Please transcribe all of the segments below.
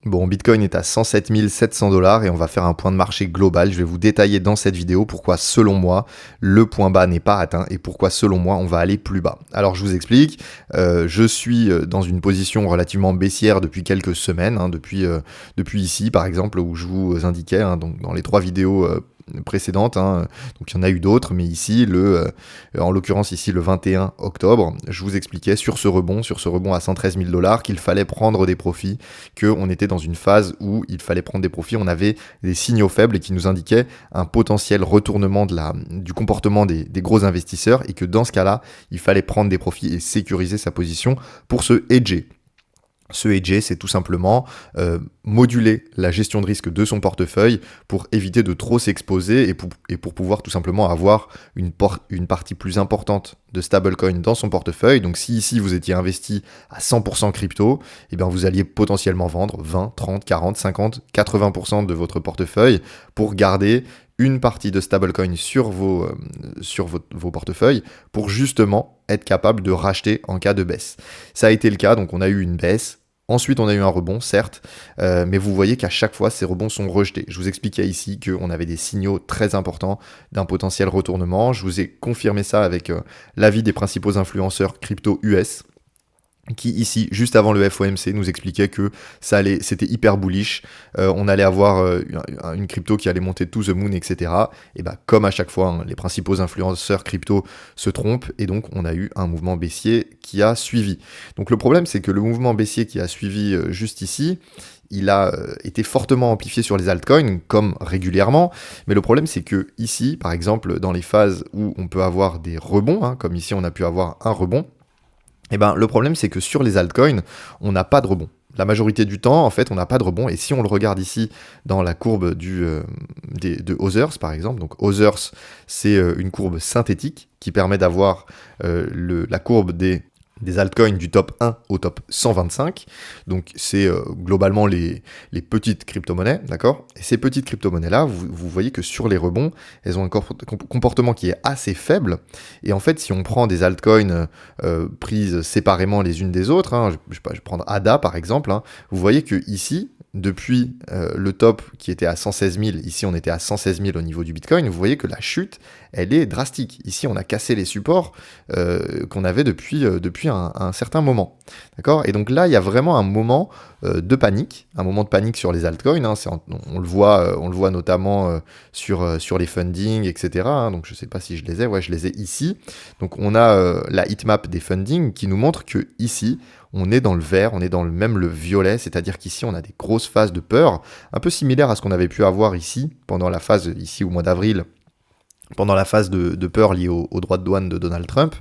Bon, Bitcoin est à 107 700 $ et on va faire un point de marché global. Je vais vous détailler dans cette vidéo pourquoi, selon moi, le point bas n'est pas atteint et pourquoi, selon moi, on va aller plus bas. Alors, je vous explique. Je suis dans une position relativement baissière depuis quelques semaines, depuis ici, par exemple, où je vous indiquais, donc dans les 3 vidéos précédentes, donc il y en a eu d'autres, mais ici, en l'occurrence ici le 21 octobre, je vous expliquais sur ce rebond à 113 000 $, qu'il fallait prendre des profits, qu'on était dans une phase où il fallait prendre des profits, on avait des signaux faibles et qui nous indiquaient un potentiel retournement du comportement des gros investisseurs et que dans ce cas-là, il fallait prendre des profits et sécuriser sa position pour se hedger. Se hedger, c'est tout simplement moduler la gestion de risque de son portefeuille pour éviter de trop s'exposer et pour pouvoir tout simplement avoir une partie plus importante de stablecoin dans son portefeuille. Donc si ici vous étiez investi à 100% crypto, eh bien vous alliez potentiellement vendre 20, 30, 40, 50, 80% de votre portefeuille pour garder une partie de stablecoin sur vos portefeuilles pour justement être capable de racheter en cas de baisse. Ça a été le cas, donc on a eu une baisse. Ensuite, on a eu un rebond, certes, mais vous voyez qu'à chaque fois, ces rebonds sont rejetés. Je vous expliquais ici qu'on avait des signaux très importants d'un potentiel retournement. Je vous ai confirmé ça avec l'avis des principaux influenceurs crypto US, qui ici, juste avant le FOMC, nous expliquait que c'était hyper bullish, on allait avoir une crypto qui allait monter to the moon, etc. Et bah, comme à chaque fois, les principaux influenceurs crypto se trompent, et donc on a eu un mouvement baissier qui a suivi. Donc le problème, c'est que le mouvement baissier qui a suivi juste ici, il a été fortement amplifié sur les altcoins, comme régulièrement, mais le problème c'est que ici, par exemple, dans les phases où on peut avoir des rebonds, comme ici on a pu avoir un rebond, et ben, le problème, c'est que sur les altcoins, on n'a pas de rebond. La majorité du temps, en fait, on n'a pas de rebond. Et si on le regarde ici dans la courbe de Others, par exemple, donc Others, c'est une courbe synthétique qui permet d'avoir la courbe des altcoins du top 1 au top 125. Donc, c'est globalement les petites crypto-monnaies, d'accord? Et ces petites crypto-monnaies-là, vous voyez que sur les rebonds, elles ont un comportement qui est assez faible. Et en fait, si on prend des altcoins prises séparément les unes des autres, je vais prendre ADA par exemple, vous voyez que ici, depuis le top qui était à 116 000, ici on était à 116 000 au niveau du Bitcoin, vous voyez que la chute, elle est drastique. Ici, on a cassé les supports qu'on avait depuis un certain moment. D'accord ? Et donc là, il y a vraiment un moment de panique sur les altcoins. On le voit notamment sur les fundings, etc. Donc je ne sais pas si je les ai. Ouais, je les ai ici. Donc on a la heatmap des fundings qui nous montre que ici, on est dans le vert, on est dans le violet, c'est-à-dire qu'ici, on a des grosses phases de peur, un peu similaires à ce qu'on avait pu avoir ici, pendant la phase, ici au mois d'avril, pendant la phase de peur liée aux droits de douane de Donald Trump.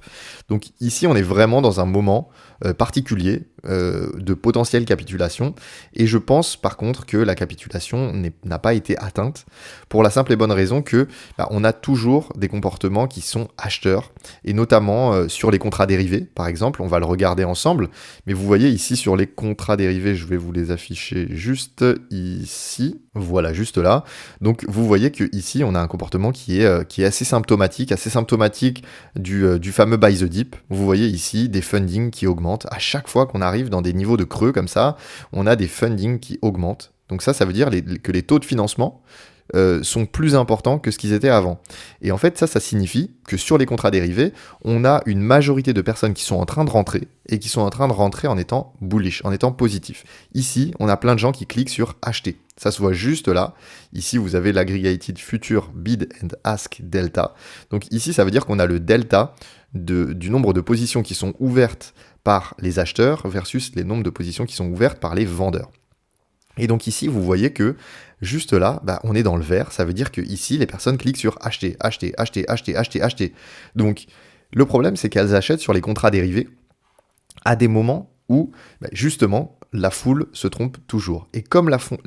Donc ici, on est vraiment dans un moment particulier de potentielle capitulation. Et je pense par contre que la capitulation n'a pas été atteinte pour la simple et bonne raison que on a toujours des comportements qui sont acheteurs. Et notamment sur les contrats dérivés, par exemple. On va le regarder ensemble. Mais vous voyez ici sur les contrats dérivés, je vais vous les afficher juste ici. Voilà, juste là. Donc vous voyez que ici on a un comportement qui est assez symptomatique du fameux buy the dip. Vous voyez ici des fundings qui augmentent. À chaque fois qu'on arrive dans des niveaux de creux comme ça, on a des fundings qui augmentent. Donc ça veut dire que les taux de financement sont plus importants que ce qu'ils étaient avant. Et en fait, ça signifie que sur les contrats dérivés, on a une majorité de personnes qui sont en train de rentrer et qui sont en train de rentrer en étant bullish, en étant positif. Ici, on a plein de gens qui cliquent sur acheter. Ça se voit juste là. Ici, vous avez l'aggregated future bid and ask delta. Donc ici, ça veut dire qu'on a le delta du nombre de positions qui sont ouvertes par les acheteurs versus les nombres de positions qui sont ouvertes par les vendeurs. Et donc ici, vous voyez que juste là, on est dans le vert. Ça veut dire que ici, les personnes cliquent sur acheter, acheter, acheter, acheter, acheter, acheter. Donc le problème, c'est qu'elles achètent sur les contrats dérivés à des moments où justement la foule se trompe toujours. Et comme la foule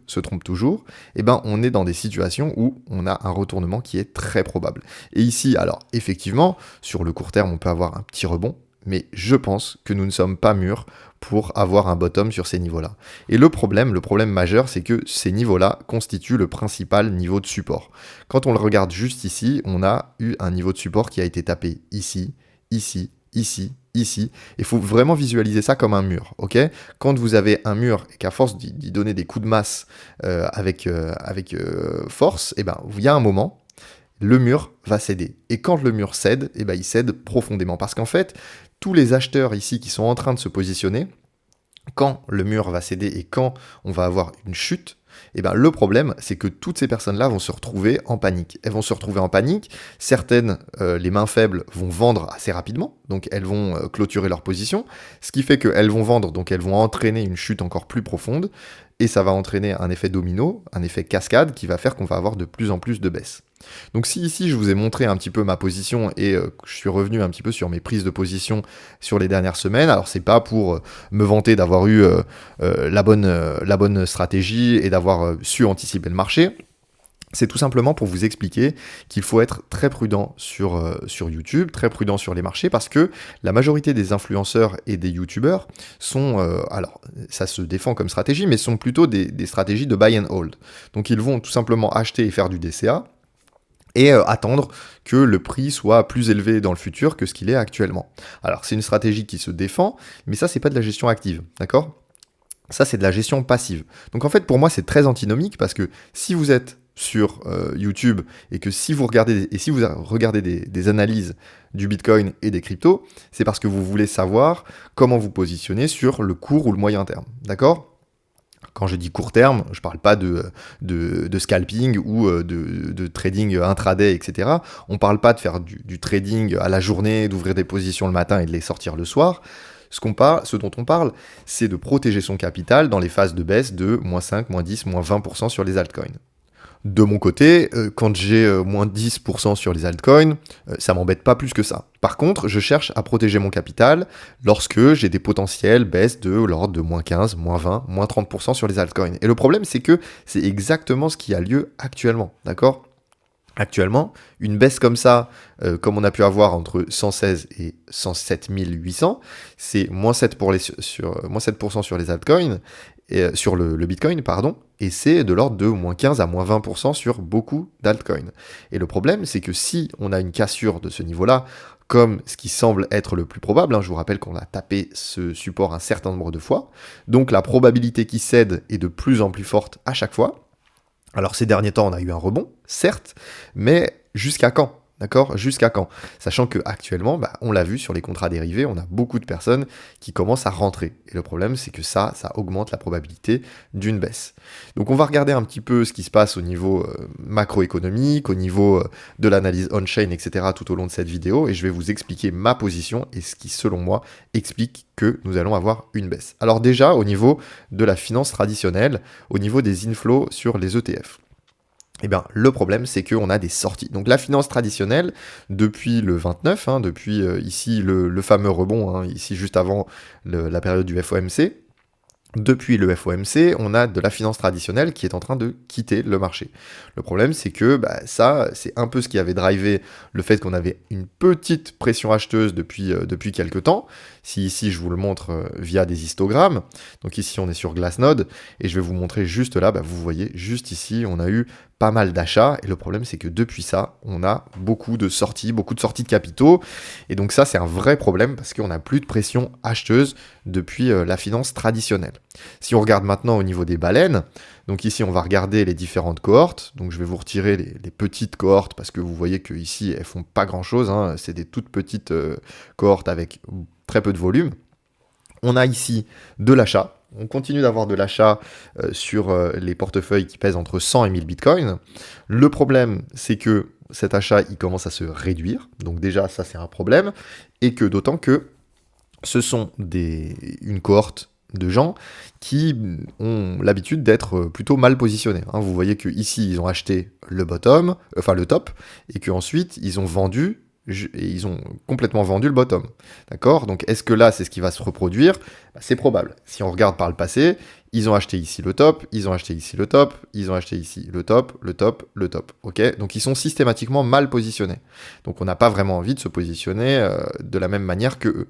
se trompe toujours, on est dans des situations où on a un retournement qui est très probable. Et ici, alors effectivement, sur le court terme, on peut avoir un petit rebond, mais je pense que nous ne sommes pas mûrs pour avoir un bottom sur ces niveaux-là. Et le problème majeur, c'est que ces niveaux-là constituent le principal niveau de support. Quand on le regarde juste ici, on a eu un niveau de support qui a été tapé ici, ici, ici, ici. Il faut vraiment visualiser ça comme un mur, ok? Quand vous avez un mur et qu'à force d'y donner des coups de masse avec force, et ben, il y a un moment, le mur va céder. Et quand le mur cède, et ben, il cède profondément. Parce qu'en fait, tous les acheteurs ici qui sont en train de se positionner, quand le mur va céder et quand on va avoir une chute, eh ben, le problème, c'est que toutes ces personnes-là vont se retrouver en panique. Elles vont se retrouver en panique. Certaines, les mains faibles, vont vendre assez rapidement. Donc, elles vont clôturer leur position. Ce qui fait qu'elles vont vendre, donc elles vont entraîner une chute encore plus profonde. Et ça va entraîner un effet domino, un effet cascade qui va faire qu'on va avoir de plus en plus de baisses. Donc si ici je vous ai montré un petit peu ma position et je suis revenu un petit peu sur mes prises de position sur les dernières semaines, alors c'est pas pour me vanter d'avoir eu la bonne stratégie et d'avoir su anticiper le marché. C'est tout simplement pour vous expliquer qu'il faut être très prudent sur YouTube, très prudent sur les marchés, parce que la majorité des influenceurs et des YouTubeurs sont, alors ça se défend comme stratégie, mais sont plutôt des stratégies de buy and hold. Donc ils vont tout simplement acheter et faire du DCA, et attendre que le prix soit plus élevé dans le futur que ce qu'il est actuellement. Alors c'est une stratégie qui se défend, mais ça c'est pas de la gestion active, d'accord? Ça c'est de la gestion passive. Donc en fait pour moi c'est très antinomique parce que si vous êtes sur YouTube et que si vous regardez des analyses du Bitcoin et des cryptos, c'est parce que vous voulez savoir comment vous positionner sur le court ou le moyen terme, d'accord? Quand je dis court terme, je ne parle pas de scalping ou de trading intraday, etc. On ne parle pas de faire du trading à la journée, d'ouvrir des positions le matin et de les sortir le soir. Ce dont on parle, c'est de protéger son capital dans les phases de baisse de -5, -10, -20% sur les altcoins. De mon côté, quand j'ai moins 10% sur les altcoins, ça m'embête pas plus que ça. Par contre, je cherche à protéger mon capital lorsque j'ai des potentielles baisses de l'ordre de -15, -20, -30% sur les altcoins. Et le problème, c'est que c'est exactement ce qui a lieu actuellement, d'accord ? Actuellement, une baisse comme ça, comme on a pu avoir entre 116 et 107 800, c'est -7% sur les altcoins, et, sur le Bitcoin, pardon, et c'est de l'ordre de -15 à -20% sur beaucoup d'altcoins. Et le problème, c'est que si on a une cassure de ce niveau-là, comme ce qui semble être le plus probable, je vous rappelle qu'on a tapé ce support un certain nombre de fois, donc la probabilité qu'il cède est de plus en plus forte à chaque fois. Alors ces derniers temps, on a eu un rebond, certes, mais jusqu'à quand ? D'accord ? Jusqu'à quand ? Sachant qu'actuellement, on l'a vu sur les contrats dérivés, on a beaucoup de personnes qui commencent à rentrer. Et le problème, c'est que ça augmente la probabilité d'une baisse. Donc on va regarder un petit peu ce qui se passe au niveau macroéconomique, au niveau de l'analyse on-chain, etc. tout au long de cette vidéo, et je vais vous expliquer ma position et ce qui, selon moi, explique que nous allons avoir une baisse. Alors déjà, au niveau de la finance traditionnelle, au niveau des inflows sur les ETF. Eh bien, le problème, c'est qu'on a des sorties. Donc la finance traditionnelle, depuis le 29, depuis ici le fameux rebond, ici juste avant la période du FOMC, depuis le FOMC, on a de la finance traditionnelle qui est en train de quitter le marché. Le problème, c'est que ça, c'est un peu ce qui avait drivé le fait qu'on avait une petite pression acheteuse depuis quelques temps. Si ici, je vous le montre via des histogrammes, donc ici, on est sur Glassnode, et je vais vous montrer juste là, vous voyez, juste ici, on a eu pas mal d'achats, et le problème, c'est que depuis ça, on a beaucoup de sorties de capitaux, et donc ça, c'est un vrai problème, parce qu'on n'a plus de pression acheteuse depuis la finance traditionnelle. Si on regarde maintenant au niveau des baleines, donc ici on va regarder les différentes cohortes, donc je vais vous retirer les petites cohortes parce que vous voyez que ici elles font pas grand chose, c'est des toutes petites cohortes avec très peu de volume. On a ici de l'achat, on continue d'avoir de l'achat sur les portefeuilles qui pèsent entre 100 et 1000 bitcoins. Le problème c'est que cet achat il commence à se réduire, donc déjà ça c'est un problème, et que d'autant que ce sont une cohorte de gens qui ont l'habitude d'être plutôt mal positionnés. Vous voyez qu'ici, ils ont acheté le top, et qu'ensuite, ils ont vendu, et ils ont complètement vendu le bottom. D'accord ? Donc, est-ce que là, c'est ce qui va se reproduire ? C'est probable. Si on regarde par le passé, ils ont acheté ici le top, ils ont acheté ici le top, ils ont acheté ici le top, le top, le top. Ok ? Donc, ils sont systématiquement mal positionnés. Donc, on n'a pas vraiment envie de se positionner de la même manière que eux.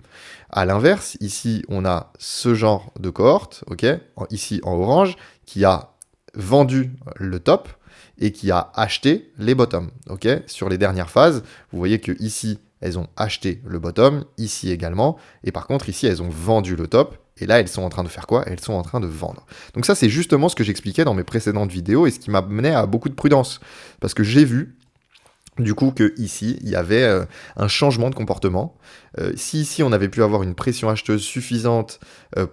À l'inverse, ici, on a ce genre de cohorte, ok ? Ici, en orange, qui a vendu le top et qui a acheté les bottoms, ok ? Sur les dernières phases, vous voyez que ici, elles ont acheté le bottom, ici également, et par contre ici elles ont vendu le top, et là elles sont en train de faire quoi? Elles sont en train de vendre. Donc ça c'est justement ce que j'expliquais dans mes précédentes vidéos, et ce qui m'a mené à beaucoup de prudence, parce que j'ai vu du coup que ici il y avait un changement de comportement. Si ici on avait pu avoir une pression acheteuse suffisante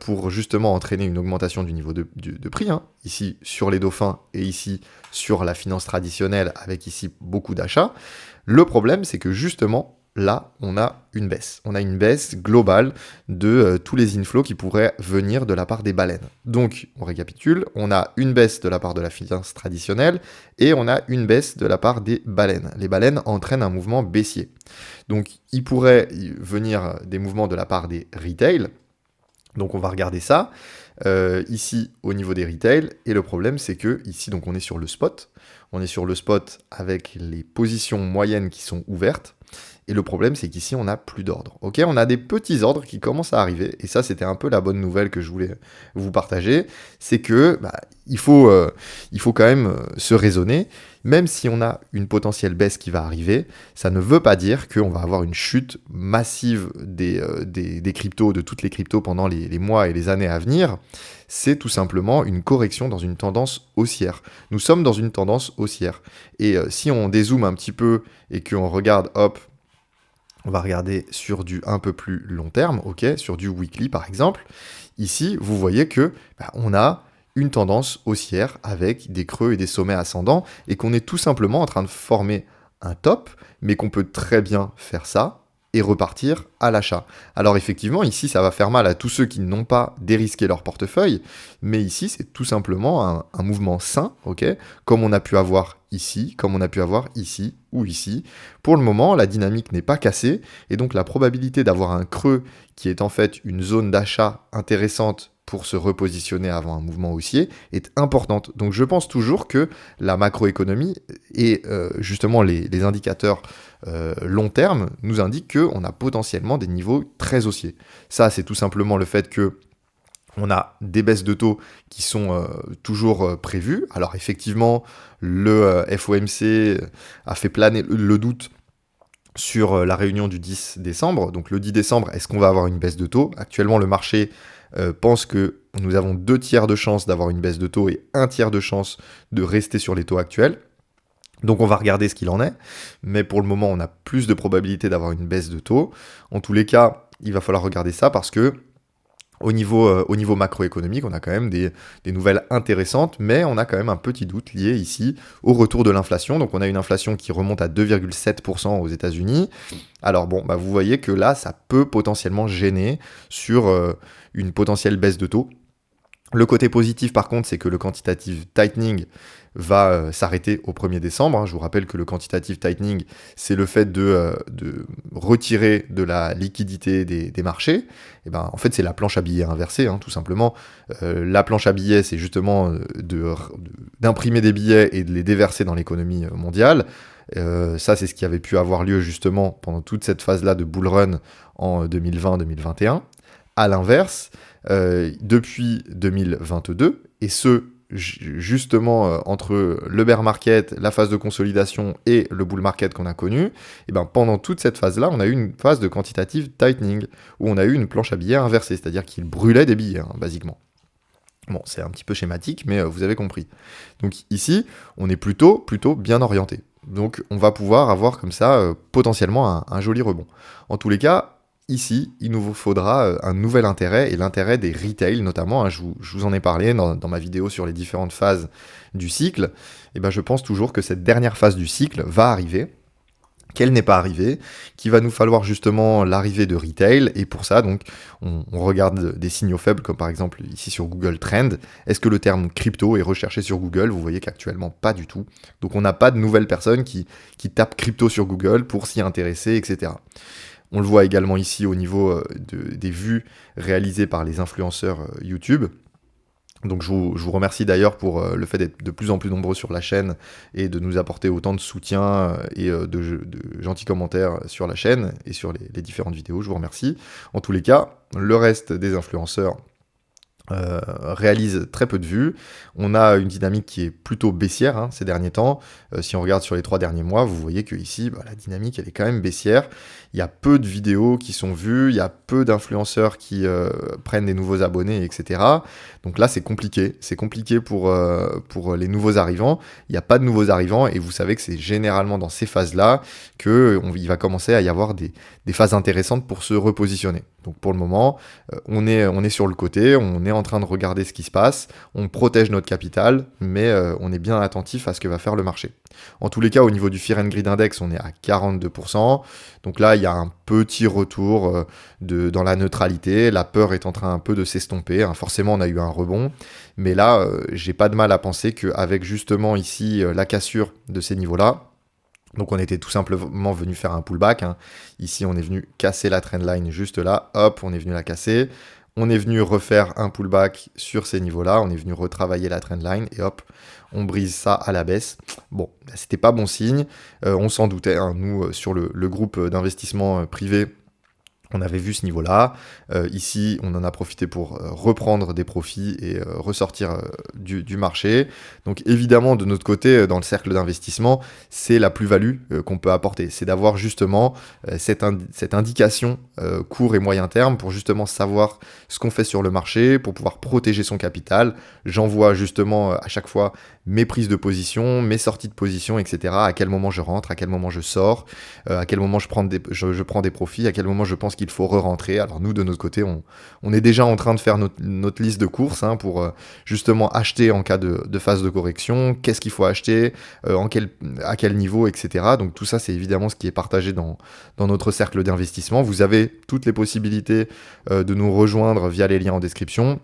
pour justement entraîner une augmentation du niveau de prix, hein, ici sur les dauphins et ici sur la finance traditionnelle avec ici beaucoup d'achats, le problème c'est que justement là on a une baisse. On a une baisse globale de tous les inflows qui pourraient venir de la part des baleines. Donc on récapitule, on a une baisse de la part de la finance traditionnelle et on a une baisse de la part des baleines. Les baleines entraînent un mouvement baissier. Donc il pourrait venir des mouvements de la part des retail. Donc on va regarder ça ici au niveau des retail. Et le problème c'est que ici donc on est sur le spot. On est sur le spot avec les positions moyennes qui sont ouvertes. Et le problème, c'est qu'ici, on n'a plus d'ordre. Ok, on a des petits ordres qui commencent à arriver. Et ça, c'était un peu la bonne nouvelle que je voulais vous partager. C'est que il faut quand même se raisonner. Même si on a une potentielle baisse qui va arriver, ça ne veut pas dire qu'on va avoir une chute massive des cryptos, de toutes les cryptos pendant les mois et les années à venir. C'est tout simplement une correction dans une tendance haussière. Nous sommes dans une tendance haussière. Et si on dézoome un petit peu et qu'on regarde, hop, on va regarder sur du un peu plus long terme, ok, sur du weekly par exemple. Ici, vous voyez que on a une tendance haussière avec des creux et des sommets ascendants et qu'on est tout simplement en train de former un top, mais qu'on peut très bien faire ça et repartir à l'achat. Alors effectivement, ici, ça va faire mal à tous ceux qui n'ont pas dérisqué leur portefeuille, mais ici, c'est tout simplement un mouvement sain, ok, comme on a pu avoir ici, comme on a pu avoir ici ou ici. Pour le moment, la dynamique n'est pas cassée, et donc la probabilité d'avoir un creux qui est en fait une zone d'achat intéressante pour se repositionner avant un mouvement haussier est importante. Donc je pense toujours que la macroéconomie et justement les indicateurs long terme nous indiquent qu'on a potentiellement des niveaux très haussiers. Ça, c'est tout simplement le fait que on a des baisses de taux qui sont toujours prévues. Alors effectivement, le FOMC a fait planer le doute sur la réunion du 10 décembre. Donc le 10 décembre, est-ce qu'on va avoir une baisse de taux? Actuellement, le marché pense que nous avons 2 tiers de chance d'avoir une baisse de taux et 1 tiers de chance de rester sur les taux actuels. Donc on va regarder ce qu'il en est, mais pour le moment on a plus de probabilité d'avoir une baisse de taux. En tous les cas, il va falloir regarder ça parce que au niveau macroéconomique, on a quand même des nouvelles intéressantes, mais on a quand même un petit doute lié ici au retour de l'inflation. Donc on a une inflation qui remonte à 2,7% aux États-Unis. Alors bon, vous voyez que là, ça peut potentiellement gêner sur une potentielle baisse de taux. Le côté positif, par contre, c'est que le quantitative tightening va s'arrêter au 1er décembre. Je vous rappelle que le quantitative tightening, c'est le fait de retirer de la liquidité des marchés. Et en fait, c'est la planche à billets inversée, tout simplement. La planche à billets, c'est justement d'imprimer des billets et de les déverser dans l'économie mondiale. Ça, c'est ce qui avait pu avoir lieu justement pendant toute cette phase-là de bull run en 2020-2021. À l'inverse, depuis 2022, et ce, justement, entre le bear market, la phase de consolidation et le bull market qu'on a connu, pendant toute cette phase-là, on a eu une phase de quantitative tightening, où on a eu une planche à billets inversée, c'est-à-dire qu'il brûlait des billets, basiquement. Bon, c'est un petit peu schématique, mais vous avez compris. Donc ici, on est plutôt bien orienté. Donc on va pouvoir avoir comme ça potentiellement un joli rebond. En tous les cas, ici, il nous faudra un nouvel intérêt, et l'intérêt des retail notamment, je vous en ai parlé dans ma vidéo sur les différentes phases du cycle, et je pense toujours que cette dernière phase du cycle va arriver, qu'elle n'est pas arrivée, qu'il va nous falloir justement l'arrivée de retail, et pour ça, donc, on regarde des signaux faibles, comme par exemple ici sur Google Trend. Est-ce que le terme crypto est recherché sur Google? Vous voyez qu'actuellement, pas du tout. Donc on n'a pas de nouvelles personnes qui tapent crypto sur Google pour s'y intéresser, etc. On le voit également ici au niveau des vues réalisées par les influenceurs YouTube. Donc je vous remercie d'ailleurs pour le fait d'être de plus en plus nombreux sur la chaîne et de nous apporter autant de soutien et de gentils commentaires sur la chaîne et sur les différentes vidéos. Je vous remercie. En tous les cas, le reste des influenceurs réalise très peu de vues. On a une dynamique qui est plutôt baissière ces derniers temps. Si on regarde sur les 3 derniers mois, vous voyez que ici, la dynamique, elle est quand même baissière. Il y a peu de vidéos qui sont vues, il y a peu d'influenceurs qui prennent des nouveaux abonnés, etc. Donc là, c'est compliqué. C'est compliqué pour les nouveaux arrivants. Il n'y a pas de nouveaux arrivants et vous savez que c'est généralement dans ces phases-là qu'il va commencer à y avoir des phases intéressantes pour se repositionner. Donc pour le moment, on est sur le côté, on est en train de regarder ce qui se passe, on protège notre capital, mais on est bien attentif à ce que va faire le marché. En tous les cas, au niveau du Fear and Greed Index, on est à 42%. Donc là, il y a un petit retour dans la neutralité. La peur est en train un peu de s'estomper. Forcément, on a eu un rebond. Mais là, j'ai pas de mal à penser qu'avec justement ici la cassure de ces niveaux-là, donc on était tout simplement venu faire un pullback. Ici, on est venu casser la trendline juste là. Hop, on est venu la casser. On est venu refaire un pullback sur ces niveaux-là. On est venu retravailler la trendline et hop, on brise ça à la baisse. Bon, c'était pas bon signe. On s'en doutait. Nous, sur le groupe d'investissement privé, on avait vu ce niveau-là. Ici, on en a profité pour reprendre des profits et ressortir du marché. Donc évidemment, de notre côté, dans le cercle d'investissement, c'est la plus-value qu'on peut apporter. C'est d'avoir justement cette indication court et moyen terme pour justement savoir ce qu'on fait sur le marché, pour pouvoir protéger son capital. J'envoie justement à chaque fois mes prises de position, mes sorties de position, etc. À quel moment je rentre, à quel moment je sors, à quel moment je prends des profits, à quel moment je pense qu'il faut re-rentrer. Alors nous, de notre côté, on est déjà en train de faire notre liste de courses pour justement acheter en cas de phase de correction, qu'est-ce qu'il faut acheter, à quel niveau, etc. Donc tout ça, c'est évidemment ce qui est partagé dans notre cercle d'investissement. Vous avez toutes les possibilités de nous rejoindre via les liens en description.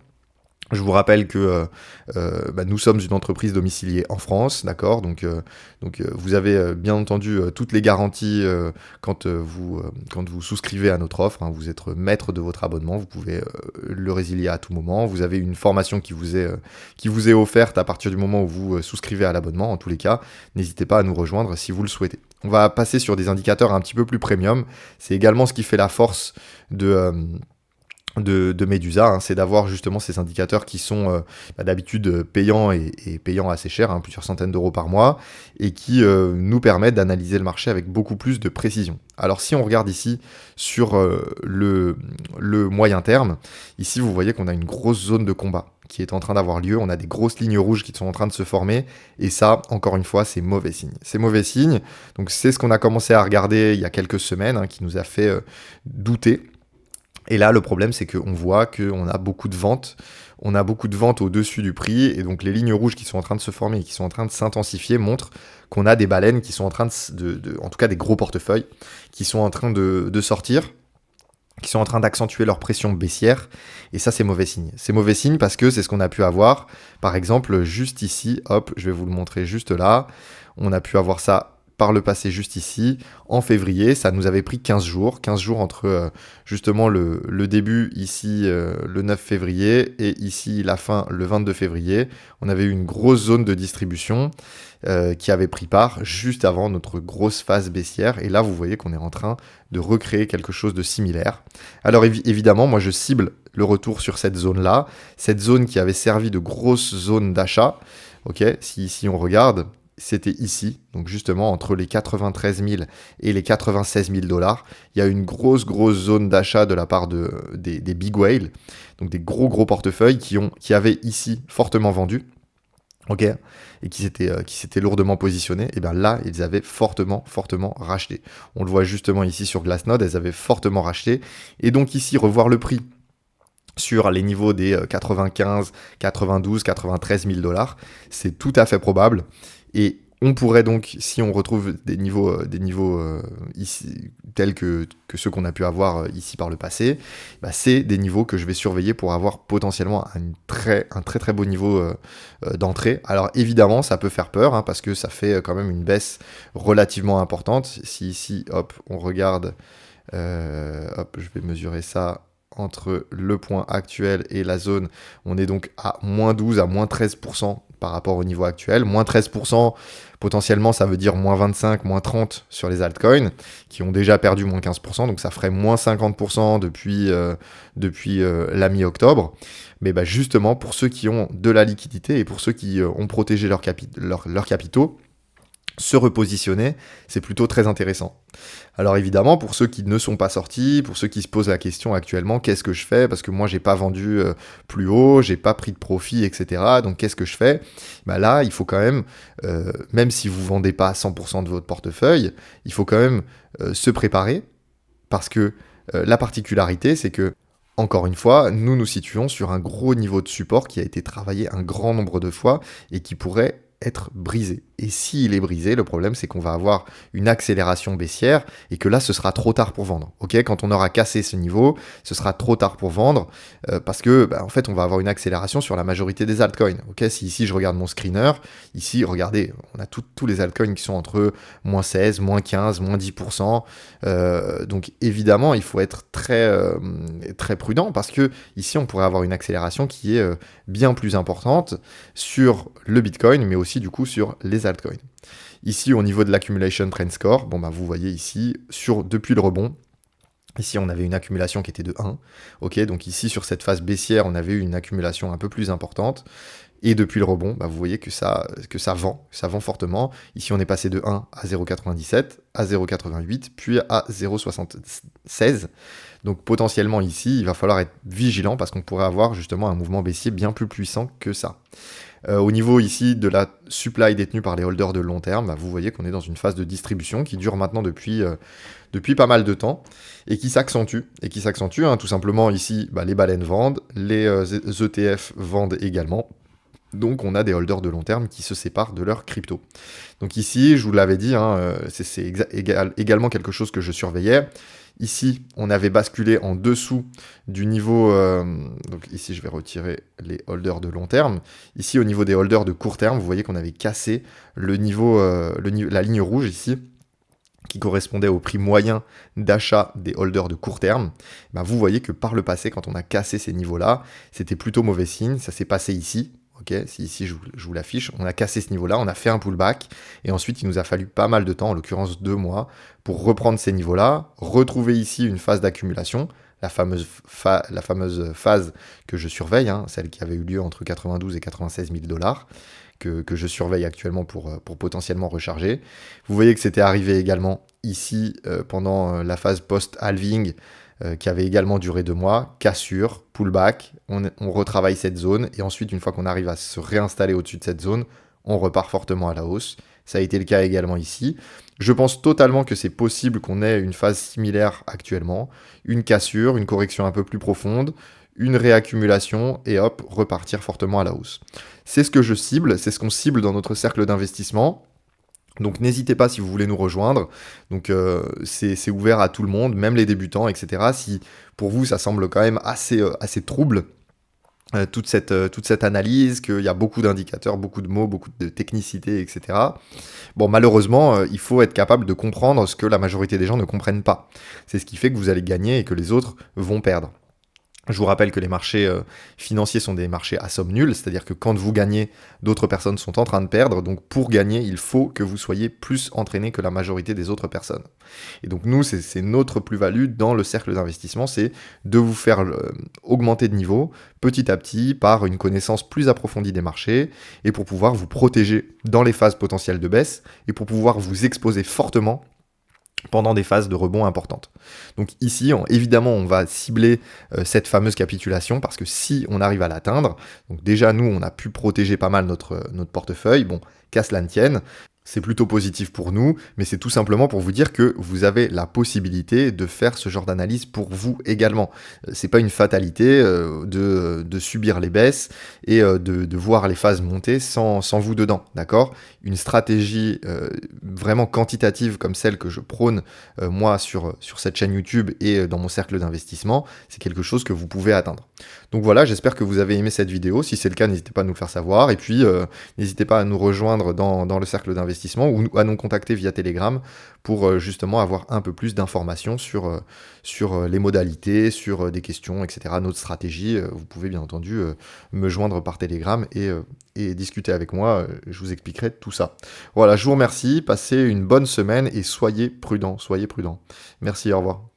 Je vous rappelle que nous sommes une entreprise domiciliée en France, d'accord. Donc vous avez bien entendu toutes les garanties quand vous souscrivez à notre offre. Vous êtes maître de votre abonnement, vous pouvez le résilier à tout moment. Vous avez une formation qui vous est offerte à partir du moment où vous souscrivez à l'abonnement. En tous les cas, n'hésitez pas à nous rejoindre si vous le souhaitez. On va passer sur des indicateurs un petit peu plus premium. C'est également ce qui fait la force de Medusa, c'est d'avoir justement ces indicateurs qui sont d'habitude payants et payants assez cher, plusieurs centaines d'euros par mois, et qui nous permettent d'analyser le marché avec beaucoup plus de précision. Alors si on regarde ici sur le moyen terme, ici vous voyez qu'on a une grosse zone de combat qui est en train d'avoir lieu, on a des grosses lignes rouges qui sont en train de se former, et ça, encore une fois, c'est mauvais signe. C'est mauvais signe, donc c'est ce qu'on a commencé à regarder il y a quelques semaines, qui nous a fait douter. Et là, le problème, c'est qu'on voit qu'on a beaucoup de ventes. On a beaucoup de ventes au-dessus du prix. Et donc, les lignes rouges qui sont en train de se former et qui sont en train de s'intensifier montrent qu'on a des baleines qui sont en train en tout cas des gros portefeuilles, qui sont en train de sortir, qui sont en train d'accentuer leur pression baissière. Et ça, c'est mauvais signe. C'est mauvais signe parce que c'est ce qu'on a pu avoir. Par exemple, juste ici, hop, je vais vous le montrer juste là. On a pu avoir ça par le passé juste ici, en février, ça nous avait pris 15 jours entre justement le début ici le 9 février et ici la fin le 22 février. On avait eu une grosse zone de distribution qui avait pris part juste avant notre grosse phase baissière. Et là, vous voyez qu'on est en train de recréer quelque chose de similaire. Alors évidemment, moi je cible le retour sur cette zone-là, cette zone qui avait servi de grosse zone d'achat. Ok, si ici on regarde, c'était ici, donc justement entre les 93 000 et les 96 000 $. Il y a une grosse zone d'achat de la part des big whales, donc des gros portefeuilles qui avaient ici fortement vendu, ok, et qui s'étaient lourdement positionnés. Et bien là, ils avaient fortement racheté. On le voit justement ici sur Glassnode, elles avaient fortement racheté. Et donc ici, revoir le prix sur les niveaux des 95, 92, 93 000 $, c'est tout à fait probable. Et on pourrait donc, si on retrouve des niveaux ici, tels que ceux qu'on a pu avoir ici par le passé, c'est des niveaux que je vais surveiller pour avoir potentiellement un très beau niveau d'entrée. Alors évidemment, ça peut faire peur, parce que ça fait quand même une baisse relativement importante. Si ici, hop, on regarde, hop, je vais mesurer ça entre le point actuel et la zone, on est donc à moins 12 à moins 13% par rapport au niveau actuel. Moins 13%, potentiellement ça veut dire moins 25, moins 30 sur les altcoins, qui ont déjà perdu moins 15%, donc ça ferait moins 50% depuis la mi-octobre. Mais bah, justement, pour ceux qui ont de la liquidité et pour ceux qui ont protégé leurs capitaux, se repositionner, c'est plutôt très intéressant. Alors évidemment, pour ceux qui ne sont pas sortis, pour ceux qui se posent la question actuellement, qu'est-ce que je fais? Parce que moi, j'ai pas vendu plus haut, j'ai pas pris de profit, etc. Donc qu'est-ce que je fais? Bah là, il faut quand même si vous vendez pas 100% de votre portefeuille, il faut quand même se préparer, parce que la particularité, c'est que encore une fois, nous nous situons sur un gros niveau de support qui a été travaillé un grand nombre de fois et qui pourrait être brisé. Et s'il est brisé, le problème c'est qu'on va avoir une accélération baissière et que là ce sera trop tard pour vendre. Ok, quand on aura cassé ce niveau, ce sera trop tard pour vendre parce que en fait on va avoir une accélération sur la majorité des altcoins. Ok, si ici je regarde mon screener, ici regardez, on a tous les altcoins qui sont entre moins 16, moins 15, moins 10%. Donc évidemment il faut être très prudent parce que ici on pourrait avoir une accélération qui est bien plus importante sur le Bitcoin, mais aussi du coup sur les altcoins. Ici, au niveau de l'accumulation trend score, bon bah vous voyez ici, depuis le rebond, ici on avait une accumulation qui était de 1. Ok, donc ici sur cette phase baissière, on avait eu une accumulation un peu plus importante. Et depuis le rebond, bah vous voyez que ça vend fortement. Ici, on est passé de 1 à 0,97, à 0,88, puis à 0,76. Donc potentiellement ici, il va falloir être vigilant parce qu'on pourrait avoir justement un mouvement baissier bien plus puissant que ça. Au niveau ici de la supply détenue par les holders de long terme, bah vous voyez qu'on est dans une phase de distribution qui dure maintenant depuis pas mal de temps et qui s'accentue. Tout simplement ici, bah, les baleines vendent, les ETF vendent également. Donc on a des holders de long terme qui se séparent de leur crypto. Donc ici, je vous l'avais dit, c'est également quelque chose que je surveillais. Ici, on avait basculé en dessous du niveau... donc ici, je vais retirer les holders de long terme. Ici, au niveau des holders de court terme, vous voyez qu'on avait cassé le niveau, la ligne rouge ici, qui correspondait au prix moyen d'achat des holders de court terme. Ben, vous voyez que par le passé, quand on a cassé ces niveaux-là, c'était plutôt mauvais signe. Ça s'est passé ici. Ok, si ici je vous l'affiche, on a cassé ce niveau-là, on a fait un pullback, et ensuite il nous a fallu pas mal de temps, en l'occurrence 2 mois, pour reprendre ces niveaux-là, retrouver ici une phase d'accumulation, la fameuse phase que je surveille, celle qui avait eu lieu entre 92 et 96 000 $, que je surveille actuellement pour potentiellement recharger. Vous voyez que c'était arrivé également ici pendant la phase post-halving, qui avait également duré 2 mois, cassure, pullback, on retravaille cette zone, et ensuite, une fois qu'on arrive à se réinstaller au-dessus de cette zone, on repart fortement à la hausse. Ça a été le cas également ici. Je pense totalement que c'est possible qu'on ait une phase similaire actuellement, une cassure, une correction un peu plus profonde, une réaccumulation, et hop, repartir fortement à la hausse. C'est ce que je cible, c'est ce qu'on cible dans notre cercle d'investissement. Donc n'hésitez pas si vous voulez nous rejoindre. Donc c'est ouvert à tout le monde, même les débutants, etc. Si pour vous ça semble quand même assez trouble, toute cette analyse, qu'il y a beaucoup d'indicateurs, beaucoup de mots, beaucoup de technicité, etc. Bon, malheureusement, il faut être capable de comprendre ce que la majorité des gens ne comprennent pas. C'est ce qui fait que vous allez gagner et que les autres vont perdre. Je vous rappelle que les marchés financiers sont des marchés à somme nulle, c'est-à-dire que quand vous gagnez, d'autres personnes sont en train de perdre, donc pour gagner, il faut que vous soyez plus entraîné que la majorité des autres personnes. Et donc nous, c'est notre plus-value dans le cercle d'investissement, c'est de vous faire augmenter de niveau petit à petit par une connaissance plus approfondie des marchés, et pour pouvoir vous protéger dans les phases potentielles de baisse, et pour pouvoir vous exposer fortement pendant des phases de rebond importantes. Donc ici, évidemment, on va cibler cette fameuse capitulation parce que si on arrive à l'atteindre, donc déjà nous, on a pu protéger pas mal notre portefeuille, bon, qu'à cela ne tienne, c'est plutôt positif pour nous, mais c'est tout simplement pour vous dire que vous avez la possibilité de faire ce genre d'analyse pour vous également. C'est pas une fatalité de subir les baisses et de voir les phases monter sans vous dedans, d'accord? Une stratégie vraiment quantitative comme celle que je prône moi sur cette chaîne YouTube et dans mon cercle d'investissement, c'est quelque chose que vous pouvez atteindre. Donc voilà, j'espère que vous avez aimé cette vidéo. Si c'est le cas, n'hésitez pas à nous le faire savoir et puis n'hésitez pas à nous rejoindre dans le cercle d'investissement d'investissement ou à nous contacter via Telegram pour justement avoir un peu plus d'informations sur les modalités, sur des questions, etc., notre stratégie. Vous pouvez bien entendu me joindre par Telegram et discuter avec moi. Je vous expliquerai tout ça. Voilà, je vous remercie. Passez une bonne semaine et soyez prudents. Soyez prudents. Merci, au revoir.